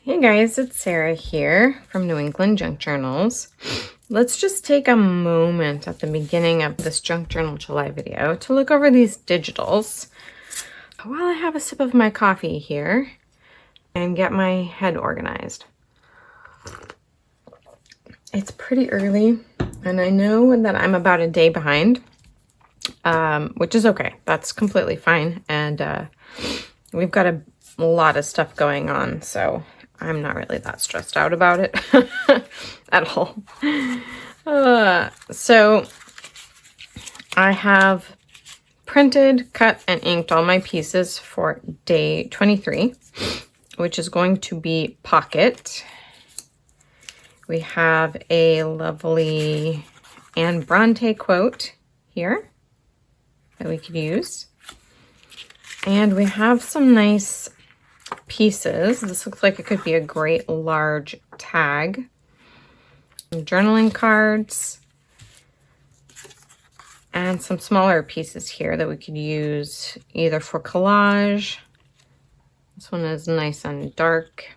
Hey guys, it's Sarah here from New England Junk Journals. Let's just take a moment at the beginning of this Junk Journal July video to look over these digitals while I have a sip of my coffee here and get my head organized. It's pretty early and I know that I'm about a day behind, which is okay. That's completely fine. And we've got a lot of stuff going on, so I'm not really that stressed out about it at all. So I have printed, cut, and inked all my pieces for day 23, which is going to be pocket. We have a lovely Anne Bronte quote here that we could use. And we have some nice pieces. This looks like it could be a great large tag. Some journaling cards. And some smaller pieces here that we could use either for collage. This one is nice and dark.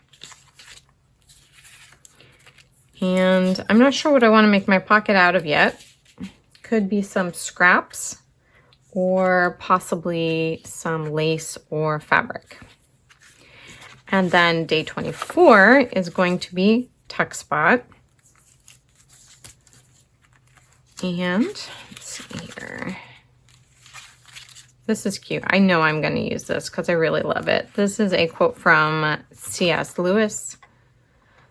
And I'm not sure what I want to make my pocket out of yet. Could be some scraps or possibly some lace or fabric. And then day 24 is going to be tuck spot. And let's see here. This is cute. I know I'm going to use this because I really love it. This is a quote from C.S. Lewis.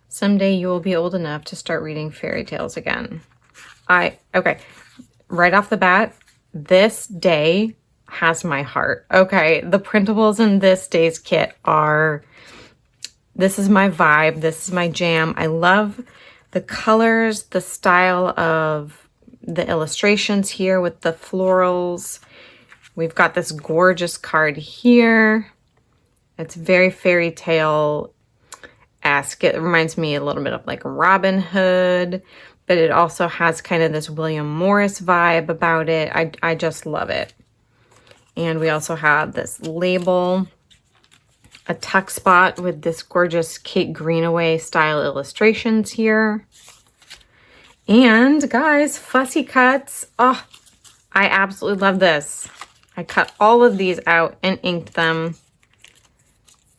Someday you will be old enough to start reading fairy tales again. Okay, right off the bat, this day has my heart. Okay, the printables in this day's kit are... This is my vibe. This is my jam. I love the colors, the style of the illustrations here with the florals. We've got this gorgeous card here. It's very fairy tale-esque. It reminds me a little bit of like Robin Hood, but it also has kind of this William Morris vibe about it. I just love it. And we also have this label, a tuck spot with this gorgeous Kate Greenaway style illustrations here. And guys, fussy cuts. Oh, I absolutely love this. I cut all of these out and inked them.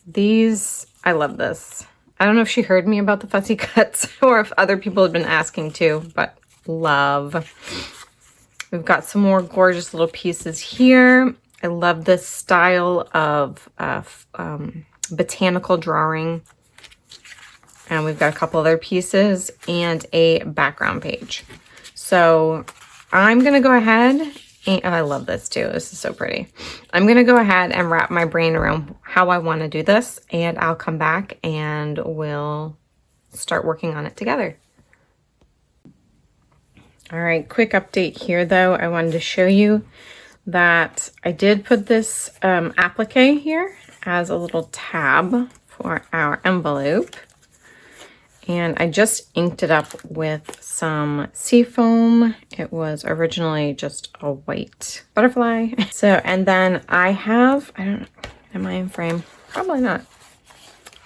These, I love this. I don't know if she heard me about the fussy cuts or if other people have been asking too, but love. We've got some more gorgeous little pieces here. I love this style of botanical drawing. And we've got a couple other pieces and a background page. So I'm going to go ahead and I love this too. This is so pretty. I'm going to go ahead and wrap my brain around how I want to do this. And I'll come back and we'll start working on it together. All right, quick update here though. I wanted to show you that I did put this applique here as a little tab for our envelope. And I just inked it up with some seafoam. It was originally just a white butterfly. So, and then I have, I don't know, am I in frame? Probably not.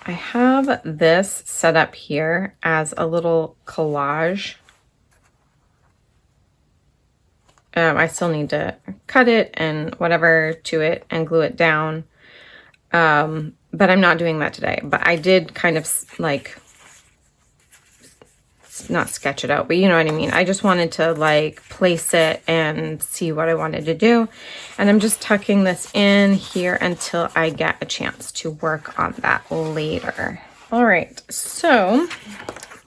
I have this set up here as a little collage. I still need to cut it and whatever to it and glue it down. But I'm not doing that today. But I did kind of like, not sketch it out, but you know what I mean. I just wanted to like place it and see what I wanted to do. And I'm just tucking this in here until I get a chance to work on that later. All right, so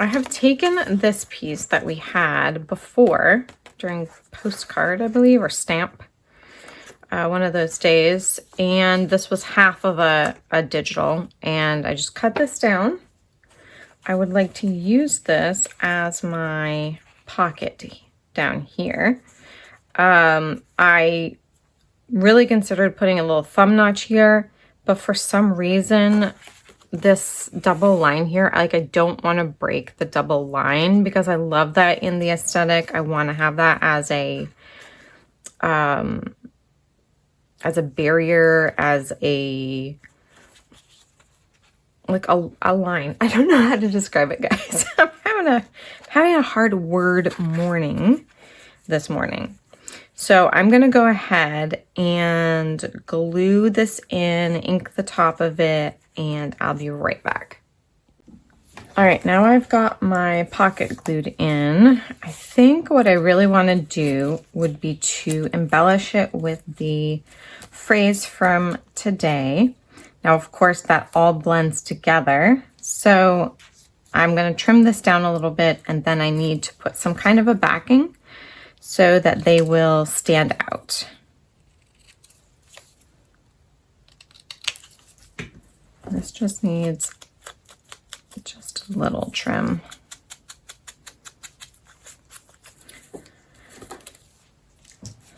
I have taken this piece that we had before during postcard, I believe, or stamp, one of those days. And this was half of a digital, and I just cut this down. I would like to use this as my pocket down here. I really considered putting a little thumb notch here, but for some reason, this double line here, like I don't want to break the double line because I love that in the aesthetic. I want to have that as a barrier, as a like a line. I don't know how to describe it, guys. I'm having a hard word morning this morning. So I'm going to go ahead and glue this in, ink the top of it, and I'll be right back. All right, now I've got my pocket glued in. I think what I really want to do would be to embellish it with the phrase from today. Now, of course, that all blends together. So I'm going to trim this down a little bit, and then I need to put some kind of a backing so that they will stand out. This just needs just a little trim.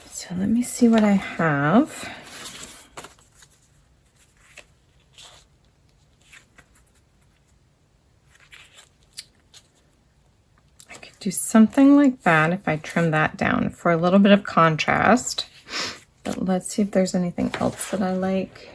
So let me see what I have. I could do something like that if I trim that down for a little bit of contrast. But let's see if there's anything else that I like.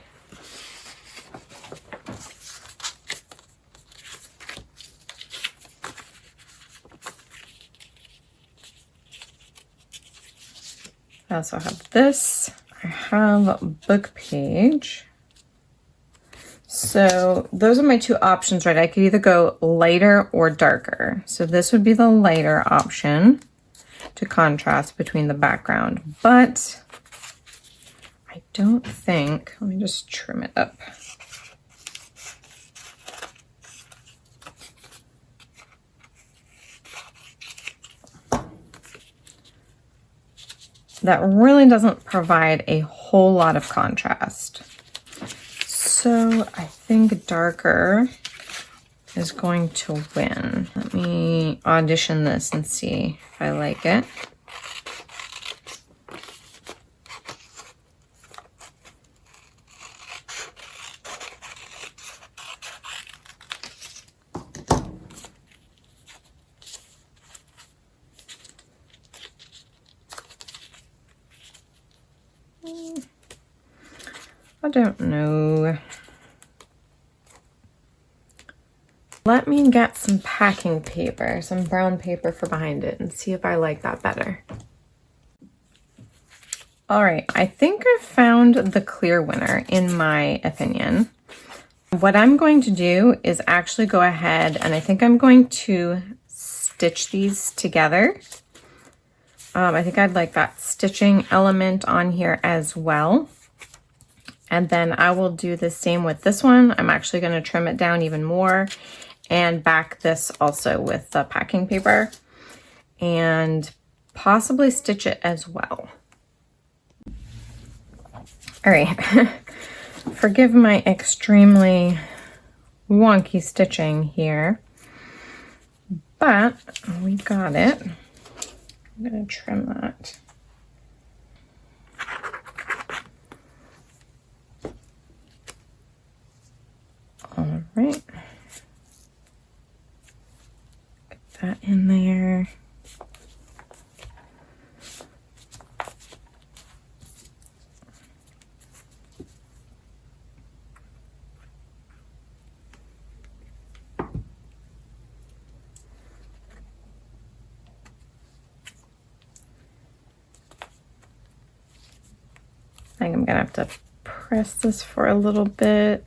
I also have this. I have a book page. So those are my two options, right? I could either go lighter or darker. So this would be the lighter option to contrast between the background. But I don't think, let me just trim it up. That really doesn't provide a whole lot of contrast. So I think darker is going to win. Let me audition this and see if I like it. I don't know. Let me get some packing paper, some brown paper for behind it, and see if I like that better. All right, I think I've found the clear winner, in my opinion. What I'm going to do is actually go ahead and I think I'm going to stitch these together. I think I'd like that stitching element on here as well. And then I will do the same with this one. I'm actually going to trim it down even more and back this also with the packing paper and possibly stitch it as well. All right, forgive my extremely wonky stitching here, but we got it. I'm going to trim that. All right, get that in there. I think I'm gonna have to press this for a little bit.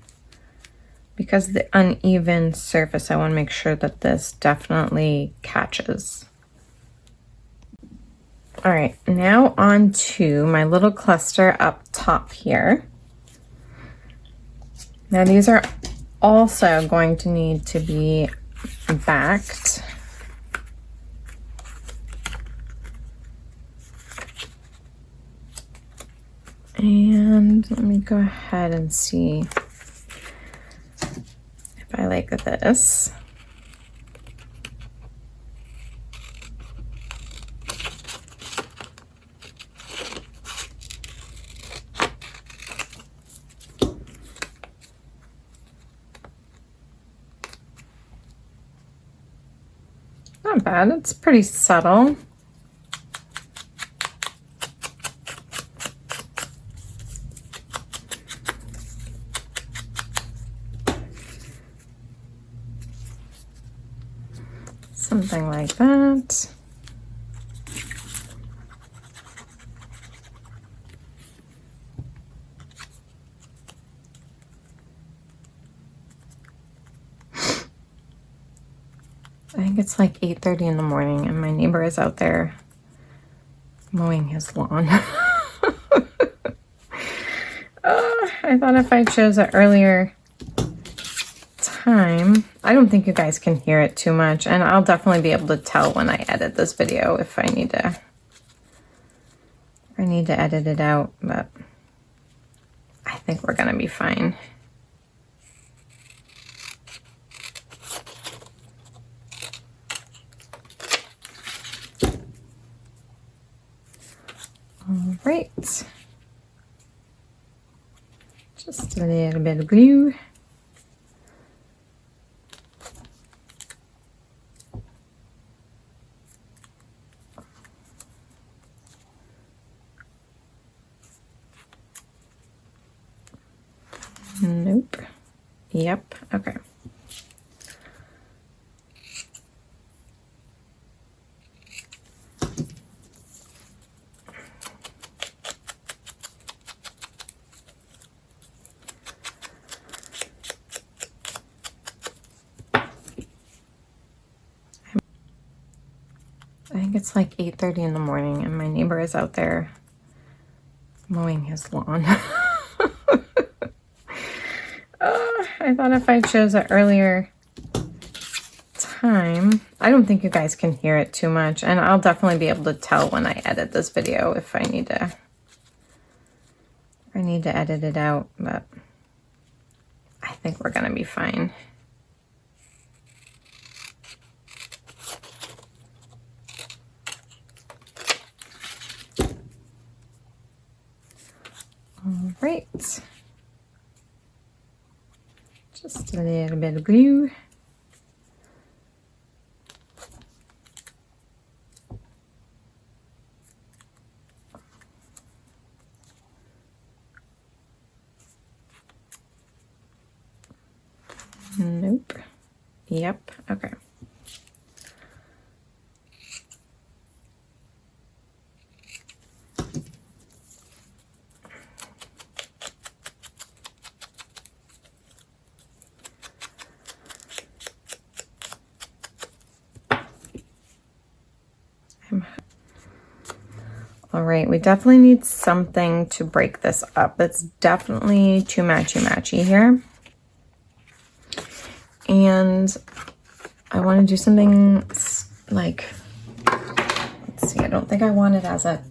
Because of the uneven surface, I want to make sure that this definitely catches. All right, now on to my little cluster up top here. Now these are also going to need to be backed. And let me go ahead and see if I like this. Not bad, it's pretty subtle. something like that. I think it's like 8:30 in the morning and my neighbor is out there mowing his lawn. I thought if I chose an earlier time, I don't think you guys can hear it too much, and I'll definitely be able to tell when I edit this video if I need to edit it out, but I think we're gonna be fine. All right, just a little bit of blue. Nope. Yep. Okay. I think it's like 8:30 in the morning and my neighbor is out there mowing his lawn. I thought if I chose an earlier time, I don't think you guys can hear it too much, and I'll definitely be able to tell when I edit this video if I need to edit it out, but I think we're gonna be fine. All right, just a little bit of blue. Nope. Yep. Okay. All right, we definitely need something to break this up. It's definitely too matchy here. And I want to do something like, let's see, I don't think I want it as a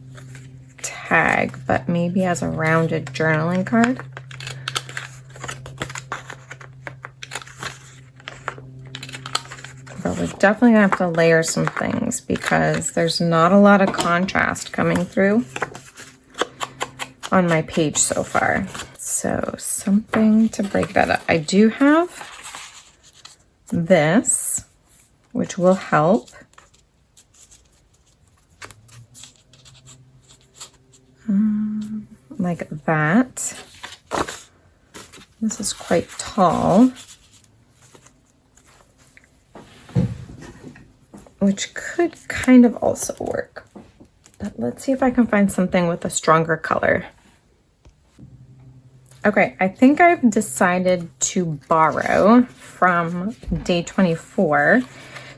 tag, but maybe as a rounded journaling card. But we're definitely gonna have to layer some things because there's not a lot of contrast coming through on my page so far. So something to break that up. I do have this, which will help. Like that. This is quite tall, which could kind of also work. But let's see if I can find something with a stronger color. Okay, I think I've decided to borrow from day 24.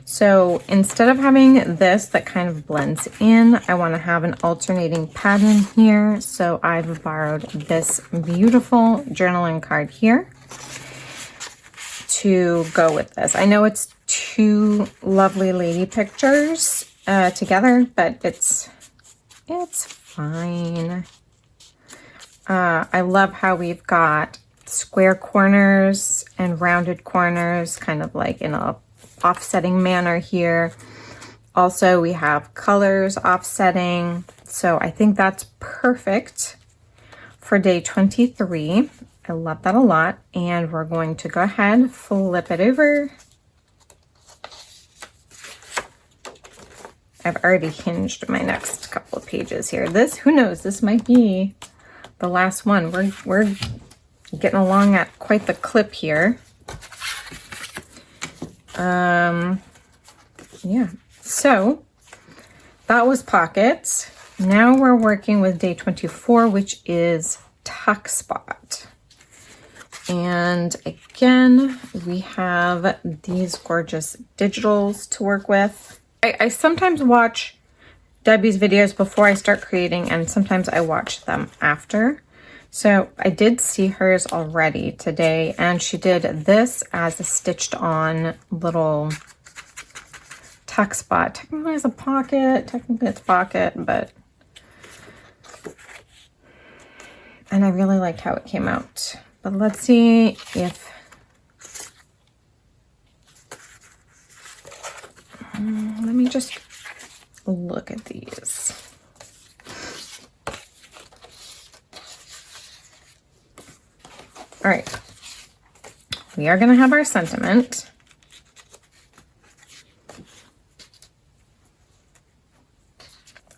So instead of having this that kind of blends in, I want to have an alternating pattern here. So I've borrowed this beautiful journaling card here to go with this. I know it's two lovely lady pictures together, but it's fine. I love how we've got square corners and rounded corners, kind of like in a offsetting manner here. Also, we have colors offsetting. So I think that's perfect for day 23. I love that a lot. And we're going to go ahead, flip it over. I've already hinged my next couple of pages here. This, who knows, this might be the last one. We're getting along at quite the clip here. yeah, so that was pockets. Now we're working with day 24, which is tuck spot. And again, we have these gorgeous digitals to work with. I sometimes watch Debbie's videos before I start creating, and sometimes I watch them after. So I did see hers already today, and she did this as a stitched on little tuck spot. Technically it's a pocket, technically it's pocket, but, and I really liked how it came out. But let's see if, let me just look at these. All right, we are gonna have our sentiment.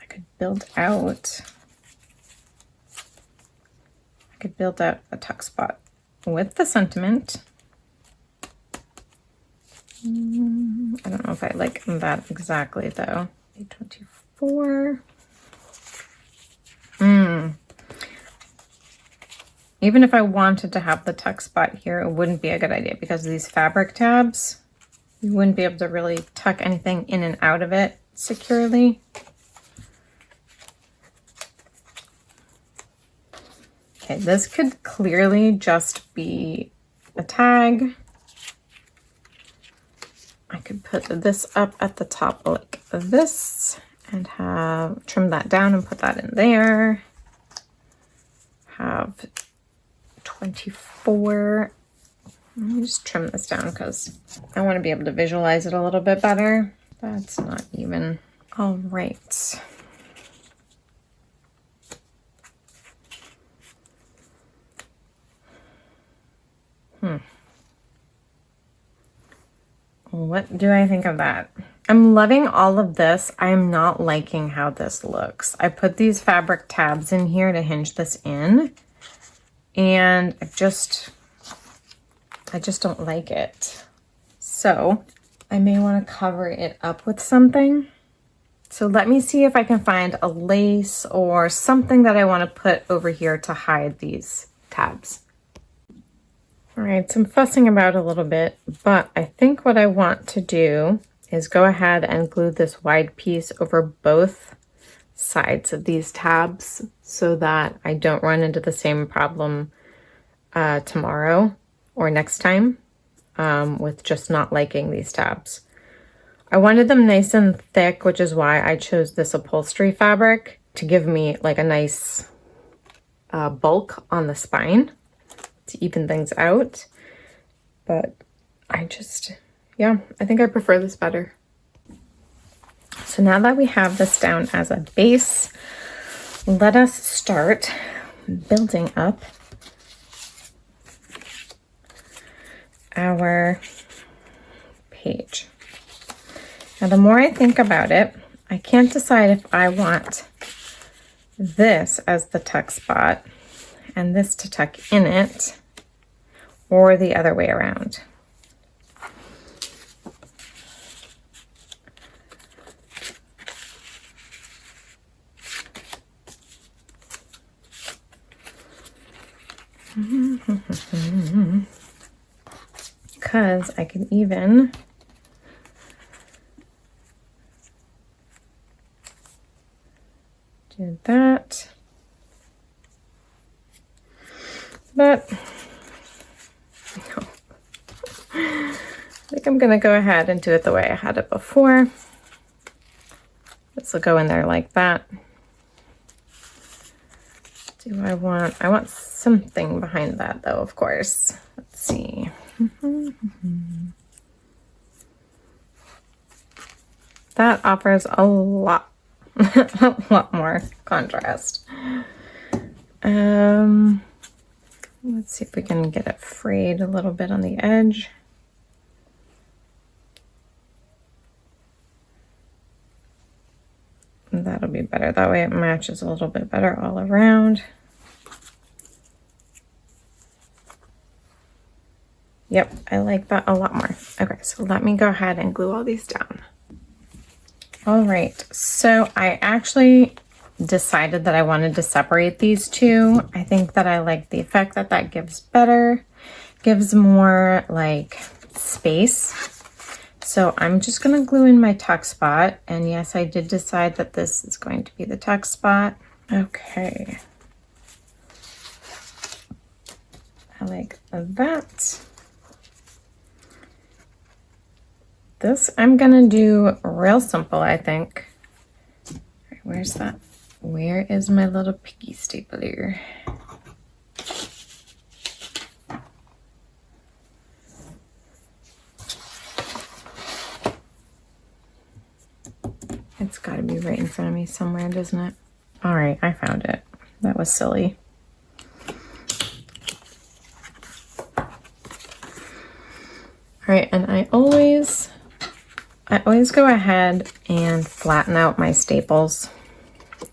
I could build out a tuck spot with the sentiment. I don't know if I like that exactly though. 24. Even if I wanted to have the tuck spot here, it wouldn't be a good idea because of these fabric tabs. You wouldn't be able to really tuck anything in and out of it securely. Okay, this could clearly just be a tag. I could put this up at the top like this and have trim that down and put that in there. Have 24. Let me just trim this down because I want to be able to visualize it a little bit better. That's not even. All right. What do I think of that? I'm loving all of this. I'm not liking how this looks. I put these fabric tabs in here to hinge this in, and I just don't like it. So I may want to cover it up with something. So let me see if I can find a lace or something that I want to put over here to hide these tabs. All right, so I'm fussing about a little bit, but I think what I want to do is go ahead and glue this wide piece over both sides of these tabs so that I don't run into the same problem tomorrow or next time with just not liking these tabs. I wanted them nice and thick, which is why I chose this upholstery fabric to give me like a nice bulk on the spine to even things out. But I just, yeah, I think I prefer this better. So now that we have this down as a base, let us start building up our page. Now, the more I think about it, I can't decide if I want this as the tuck spot and this to tuck in it, or the other way around. Because I can even do that. But no. I think I'm gonna go ahead and do it the way I had it before. This will go in there like that. I want something behind that though, of course. Let's see. That offers a lot, a lot more contrast. Let's see if we can get it frayed a little bit on the edge. That'll be better. That way it matches a little bit better all around. Yep, I like that a lot more. Okay, so let me go ahead and glue all these down. All right, so I actually decided that I wanted to separate these two. I think that I like the effect that that gives better, gives more like space. So I'm just going to glue in my tuck spot. And yes, I did decide that this is going to be the tuck spot. Okay. I like that. This I'm going to do real simple, I think. Where's that? Where is my little piggy stapler? It's got to be right in front of me somewhere, doesn't it? All right, I found it. That was silly. All right, and I always go ahead and flatten out my staples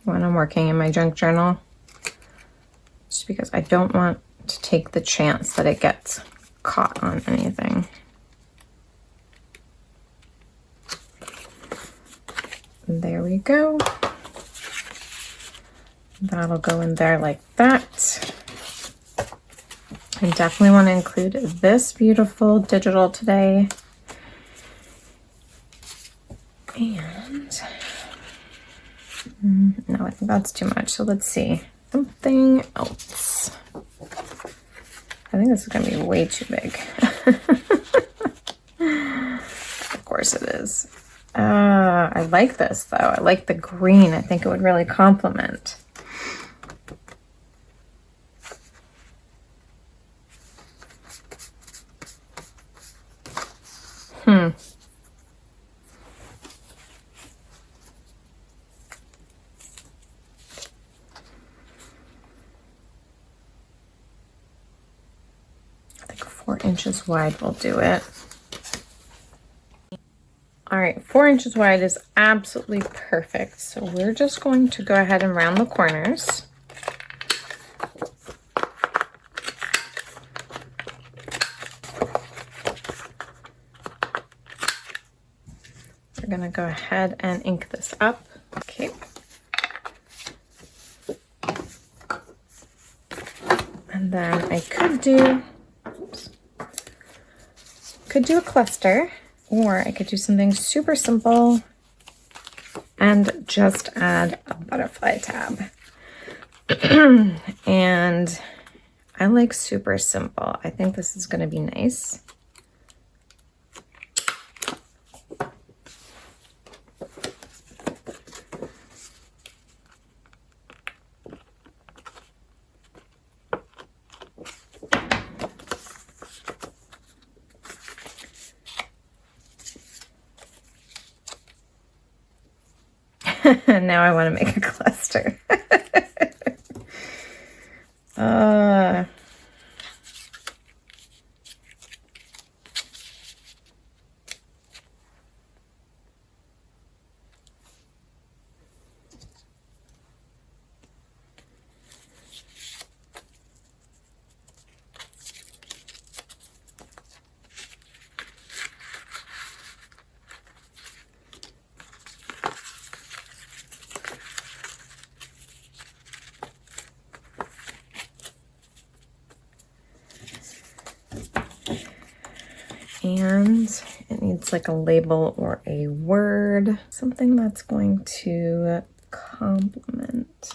when I'm working in my junk journal, just because I don't want to take the chance that it gets caught on anything. There we go. That'll go in there like that. I definitely want to include this beautiful digital today. And no, I think that's too much. So let's see. Something else. I think this is going to be way too big. Of course it is. I like this though. I like the green. I think it would really complement. I think 4 inches wide will do it. All right, 4 inches wide is absolutely perfect. So we're just going to go ahead and round the corners. We're gonna go ahead and ink this up. Okay. And then I could do a cluster, or I could do something super simple and just add a butterfly tab. And I like super simple. I think this is going to be nice. Now I want to make a cluster. And it needs like a label or a word, something that's going to complement.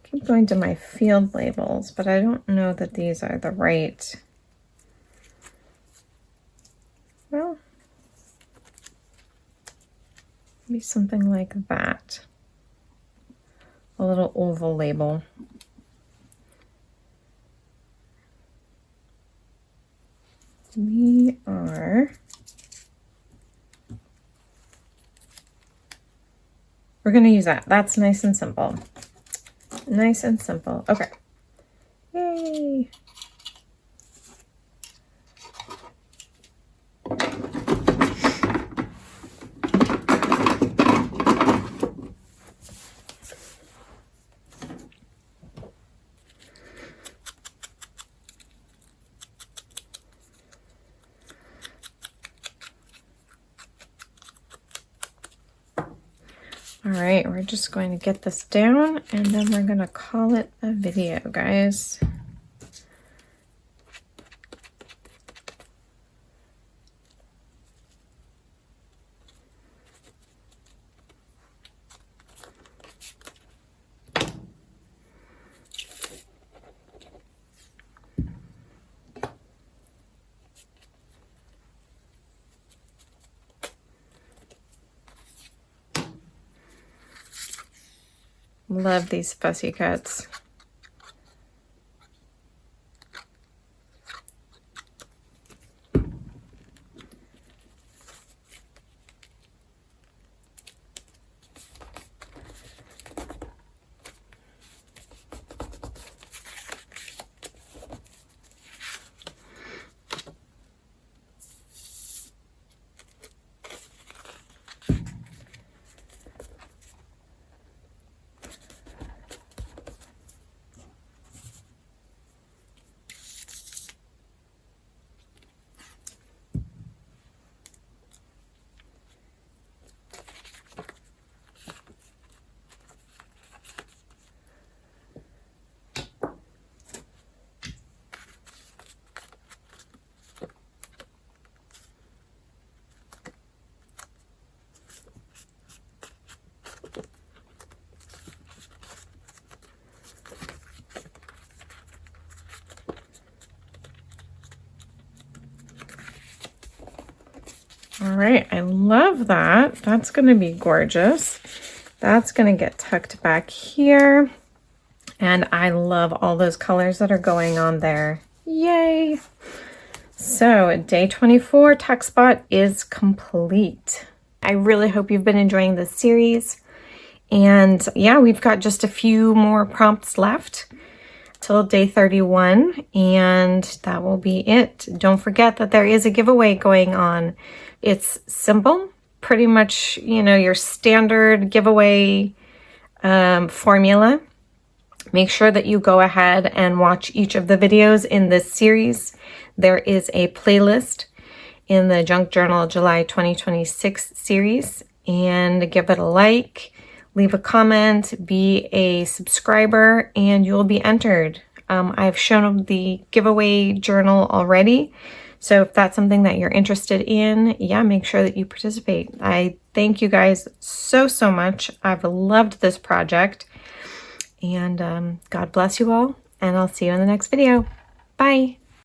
Keep going to my field labels, but I don't know that these are the right. Well, maybe something like that. A little oval label. We're going to use that. That's nice and simple. Nice and simple. Okay. Yay. All right, we're just going to get this down and then we're going to call it a video, guys. Love these fussy cuts. All right, I love that. That's going to be gorgeous. That's going to get tucked back here. And I love all those colors that are going on there. Yay! So day 24 tuck spot is complete. I really hope you've been enjoying this series. And yeah, we've got just a few more prompts left till day 31, and that will be it. Don't forget that there is a giveaway going on. It's simple, pretty much, you know, your standard giveaway formula. Make sure that you go ahead and watch each of the videos in this series. There is a playlist in the Junk Journal July 2026 series, and give it a like, leave a comment, be a subscriber, and you'll be entered. I've shown the giveaway journal already, so if that's something that you're interested in, yeah, make sure that you participate. I thank you guys so much. I've loved this project, and God bless you all, and I'll see you in the next video. Bye.